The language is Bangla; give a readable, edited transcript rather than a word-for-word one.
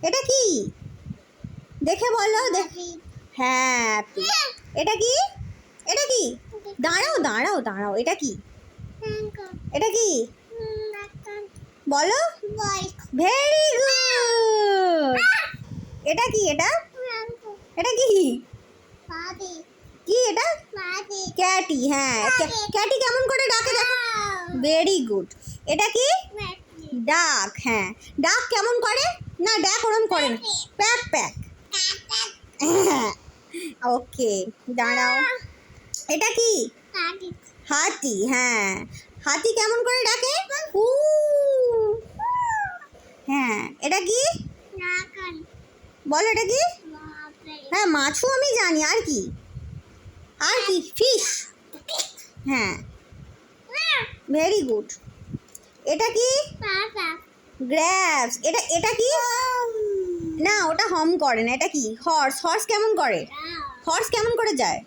এটা কি দেখে বলো হ্যাপি। এটা কি এটা কি দাঁড়াও দাঁড়াও দাঁড়াও এটা কি এটা কি বলো ভেরি গুড। এটা কি এটা এটা কি কি এটা ক্যাটি। হ্যাঁ ক্যাটি কেমন করে ডাকে দেখো। Very good. এটা কি ডাক। হ্যাঁ ডাক কেমন করে না ডাক ওরম করে না প্যাক প্যাক। ওকে দাঁড়াও। এটা কি হাতি। হ্যাঁ হাতি কেমন করে ডাকে হু। হ্যাঁ এটা কি বলো এটা কি হ্যাঁ মাছও আমি জানি। আর কি আর কি ফিশ। হ্যাঁ ভেরি গুড। এটা কি গ্র্যাবস। এটা এটা কি না ওটা হম করে না। এটা কি হর্স। হর্স কেমন করে হর্স কেমন করে যায়